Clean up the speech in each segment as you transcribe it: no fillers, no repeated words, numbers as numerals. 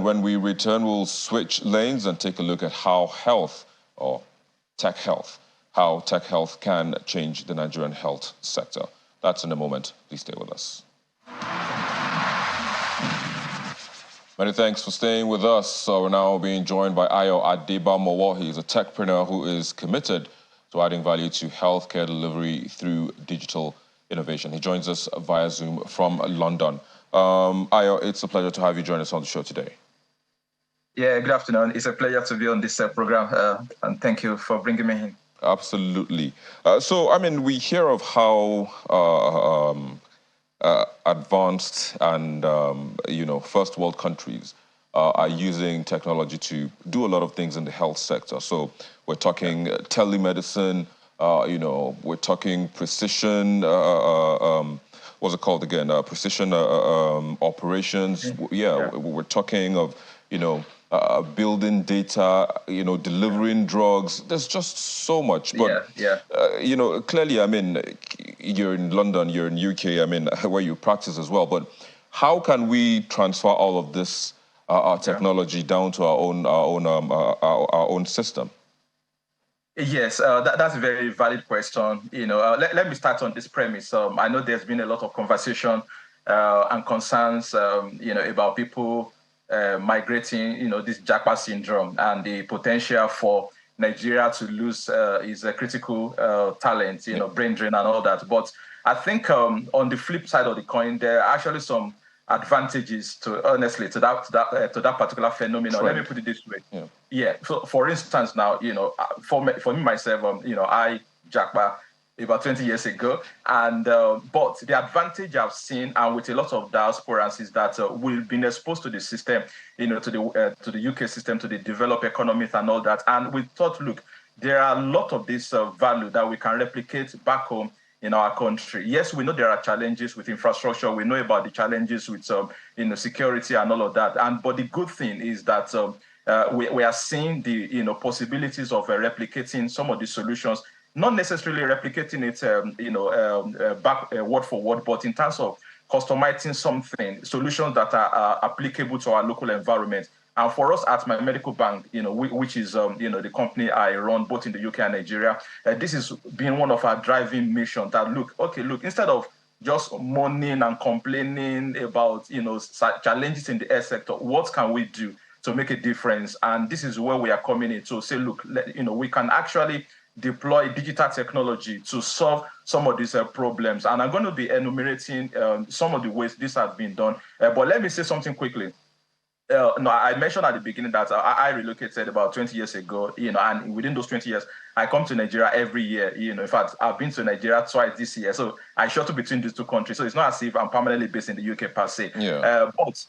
When we return, we'll switch lanes and take a look at how health, or tech health, how tech health can change the Nigerian health sector. That's in a moment. Please stay with us. Many thanks for staying with us. So we're now being joined by Ayo Adebamowo. He is a techpreneur who is committed to adding value to healthcare delivery through digital innovation. He joins us via Zoom from London. Ayo, it's a pleasure to have you join us on the show today. Yeah, good afternoon. It's a pleasure to be on this program, and thank you for bringing me in. Absolutely. We hear of how advanced and, first world countries are using technology to do a lot of things in the health sector. So we're talking telemedicine, we're talking precision, what's it called again? Precision operations. We're talking of, building data, delivering drugs. There's just so much. But, clearly, you're in London, you're in UK, where you practice as well. But how can we transfer all of this technology down to our own system? Yes, that's a very valid question. Let me start on this premise. I know there's been a lot of conversation and concerns, about people migrating, this Japa syndrome and the potential for Nigeria to lose its critical talent, brain drain and all that. But I think on the flip side of the coin, there are actually some advantages to that particular phenomenon. Let me put it this way. So for instance, now, for me myself, I Japa about 20 years ago. And but the advantage I've seen, and with a lot of diasporans, is that we've been exposed to the system, to the UK system, to the developed economies and all that. And we thought, look, there are a lot of this value that we can replicate back home in our country. Yes, we know there are challenges with infrastructure. We know about the challenges with security and all of that. But the good thing is that we are seeing the possibilities of replicating some of the solutions. Not necessarily replicating it, back word for word, but in terms of customizing solutions that are applicable to our local environment. And for us at My Medical Bank, which is the company I run both in the UK and Nigeria, this is being one of our driving missions. That look, instead of just moaning and complaining about challenges in the health sector, what can we do to make a difference? And this is where we are coming in to say, look, we can actually deploy digital technology to solve some of these problems. And I'm going to be enumerating some of the ways this has been done. But let me say something quickly. I mentioned at the beginning that I relocated about 20 years ago, and within those 20 years, I come to Nigeria every year. In fact, I've been to Nigeria twice this year. So I shuttle between these two countries. So it's not as if I'm permanently based in the UK per se.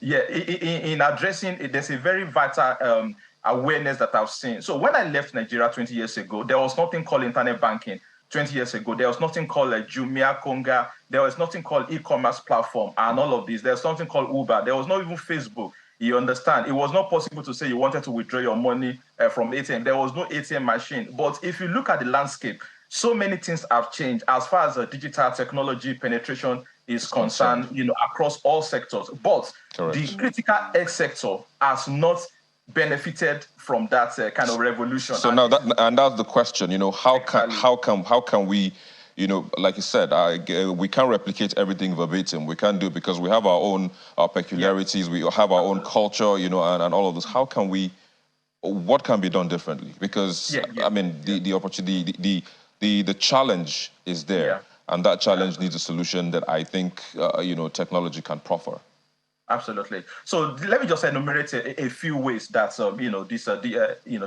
In addressing it, there's a very vital awareness that I've seen. So when I left Nigeria 20 years ago, there was nothing called internet banking. 20 years ago, there was nothing called Jumia, Konga. There was nothing called e-commerce platform and all of this. There's something called Uber. There was not even Facebook. You understand? It was not possible to say you wanted to withdraw your money from ATM. There was no ATM machine. But if you look at the landscape, so many things have changed as far as digital technology penetration is concerned, across all sectors. But the critical health sector has not benefited from that kind of revolution. So now that's the question. How can we, like you said, we can't replicate everything verbatim. We can't do it because we have our own peculiarities. We have our own culture, and all of this. What can be done differently? Because the opportunity, the challenge is there, and that challenge needs a solution that I think technology can proffer. Absolutely. So let me just enumerate a few ways that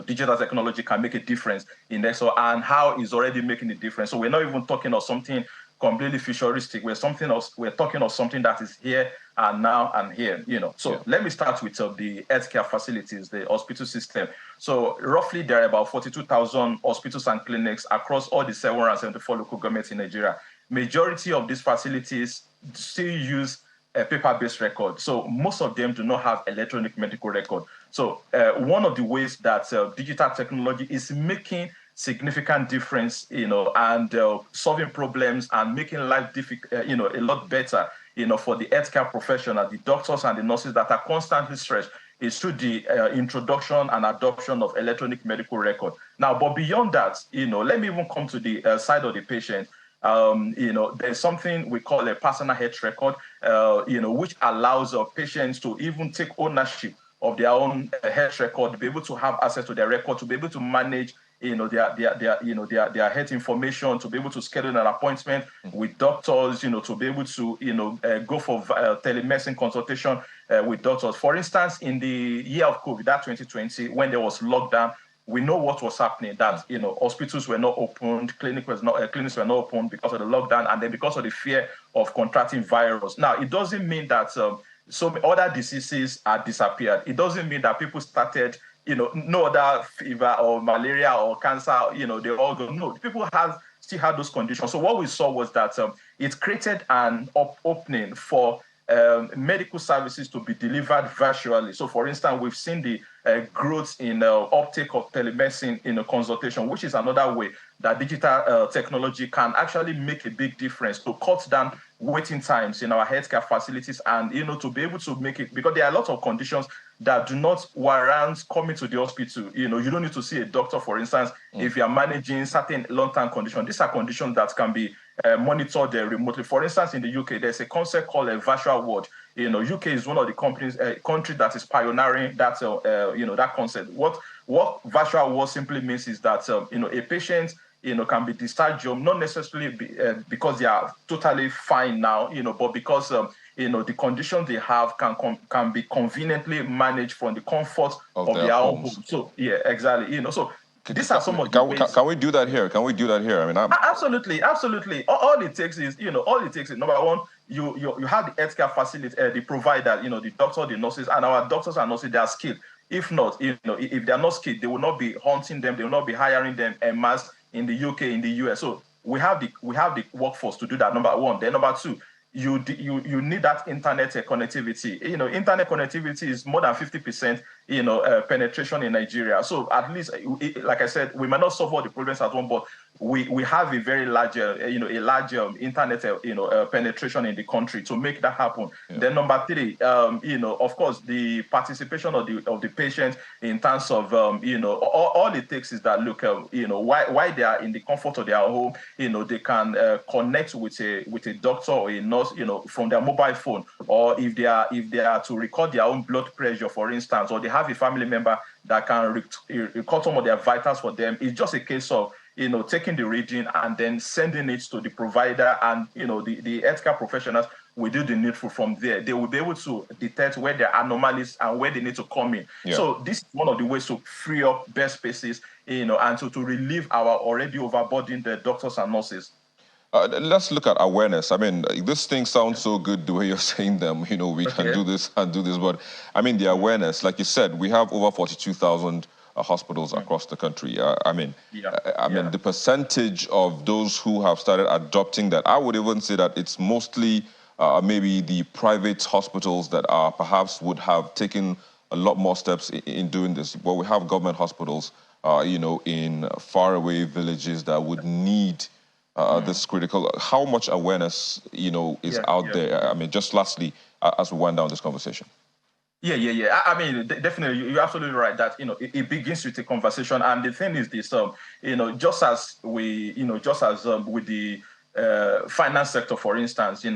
digital technology can make a difference in this, and how it's already making a difference. So we're not even talking of something completely futuristic. We're talking of something that is here and now and here. So let me start with the healthcare facilities, the hospital system. So roughly there are about 42,000 hospitals and clinics across all the 774 local governments in Nigeria. Majority of these facilities still use a paper-based record. So most of them do not have electronic medical record. So one of the ways that digital technology is making significant difference, and solving problems and making life a lot better, for the healthcare professional, the doctors and the nurses that are constantly stressed, is through the introduction and adoption of electronic medical record. Now, but beyond that, let me even come to the side of the patient. There's something we call a personal health record, which allows patients to even take ownership of their own health record, to be able to have access to their record, to be able to manage their health information, to be able to schedule an appointment with doctors, to be able to, go for telemedicine consultation with doctors. For instance, in the year of COVID, that 2020, when there was lockdown, we know what was happening, that, hospitals were not opened, clinics were not open because of the lockdown, and then because of the fear of contracting virus. Now, it doesn't mean that some other diseases are disappeared. It doesn't mean that people started, no other fever or malaria or cancer, they all go. No, people still had those conditions. So what we saw was that it created an opening for medical services to be delivered virtually. So, for instance, we've seen the growth in uptake of telemedicine in a consultation, which is another way that digital technology can actually make a big difference to cut down waiting times in our healthcare facilities, and to be able to make it, because there are a lot of conditions that do not warrant coming to the hospital. You don't need to see a doctor, for instance, if you are managing certain long-term conditions. These are conditions that can be monitored remotely. For instance, in the UK, there's a concept called a virtual ward. UK is one of the country that is pioneering that that concept. What virtual ward simply means is that a patient can be discharged home, not necessarily because they are totally fine now, but because the conditions they have can be conveniently managed from the comfort of their own home. So yeah, exactly. So these are some of the ways. Can we do that here? Can we do that here? I mean, absolutely. All it takes is number one, you have the healthcare facility, the provider, the doctor, the nurses, and our doctors and nurses, they are skilled. If not, if they are not skilled, they will not be hunting them, they will not be hiring them en masse in the UK, in the US. So we have the workforce to do that, number one. Then number two, you need that internet connectivity. Internet connectivity is more than 50%, penetration in Nigeria. So at least, like I said, we might not solve all the problems at once, but we have a very large, internet, penetration in the country to make that happen. Yeah. Then number three, of course, the participation of the patient in terms of, all it takes is that, look, why they are in the comfort of their home, they can connect with a doctor or a nurse, from their mobile phone, or if they are to record their own blood pressure, for instance, or they have a family member that can record some of their vitals for them. It's just a case of taking the reading and then sending it to the provider, and the healthcare professionals will do the needful from there. They will be able to detect where there are anomalies and where they need to come in. Yeah. So this is one of the ways to free up bed spaces, and to relieve our already overburdened doctors and nurses. Let's look at awareness. I mean, this thing sounds so good the way you're saying them. We can do this and do this, but I mean, the awareness, like you said, we have over 42,000 hospitals across the country. I mean, the percentage of those who have started adopting that, I would even say that it's mostly maybe the private hospitals that perhaps would have taken a lot more steps in doing this. But we have government hospitals, in faraway villages that would need this critical. How much awareness, is out there? I mean, just lastly, as we wind down this conversation. Yeah. I mean, definitely, you're absolutely right that it begins with a conversation, and the thing is this, just as with the finance sector, for instance, at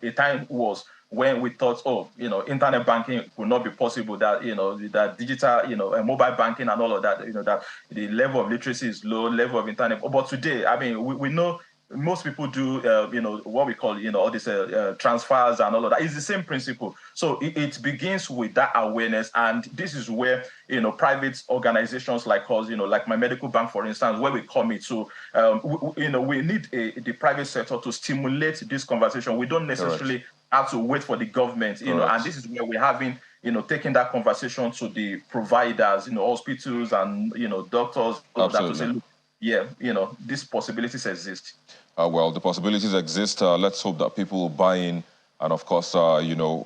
a time was when we thought, internet banking would not be possible, that that digital, mobile banking and all of that, that the level of literacy is low, level of internet. But today, I mean, we know most people do, what we call, all these transfers and all of that. It's the same principle. So it begins with that awareness, and this is where private organizations like us, like My Medical Bank, for instance, where we commit to, we need the private sector to stimulate this conversation. We don't necessarily have to wait for the government, and this is where we're having, taking that conversation to the providers, hospitals and doctors, all of that, to say, look, these possibilities exist. Well, the possibilities exist. Let's hope that people will buy in and, of course,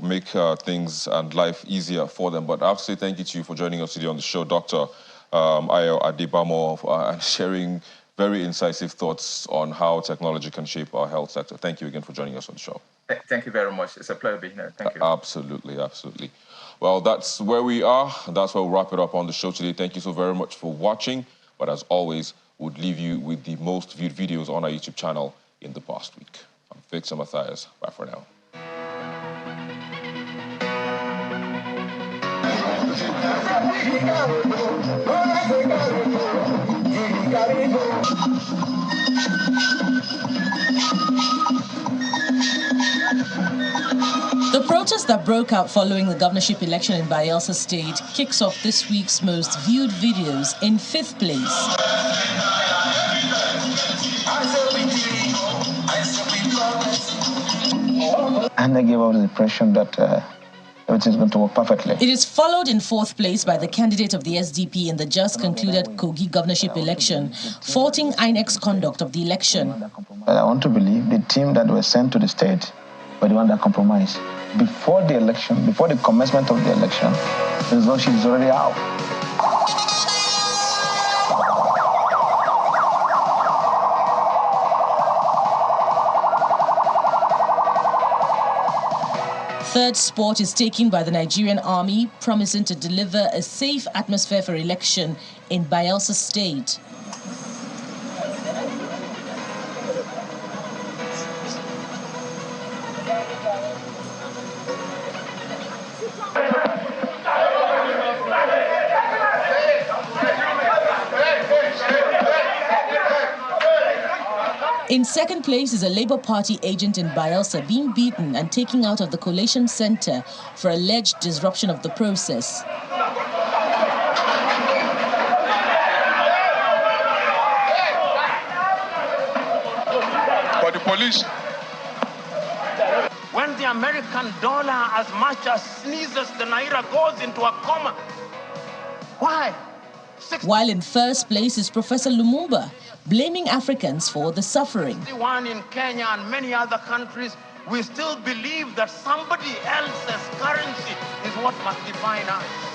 make things and life easier for them. But I have to say thank you to you for joining us today on the show, Dr. Ayo Adebamo, and sharing very incisive thoughts on how technology can shape our health sector. Thank you again for joining us on the show. Thank you very much. It's a pleasure being here. Thank you. Absolutely, absolutely. Well, that's where we are. That's where we'll wrap it up on the show today. Thank you so very much for watching. But as always, we'll leave you with the most viewed videos on our YouTube channel in the past week. I'm Victor Matthias. Bye for now. The protest that broke out following the governorship election in Bayelsa State kicks off this week's most viewed videos in 5th place. And they gave out the impression that everything's going to work perfectly. It is followed in 4th place by the candidate of the SDP in the just concluded Kogi governorship election, faulting INEC's conduct of the election. But I want to believe the team that was sent to the state were the one that compromised. Before the election, before the commencement of the election, the result sheet is already out. Third spot is taken by the Nigerian army, promising to deliver a safe atmosphere for election in Bayelsa State. In 2nd place is a Labour Party agent in Bayelsa being beaten and taken out of the collation centre for alleged disruption of the process. But the police. When the American dollar as much as sneezes, the Naira goes into a coma. Why? While in 1st place is Professor Lumumba, blaming Africans for the suffering. In Kenya and many other countries, we still believe that somebody else's currency is what must define us.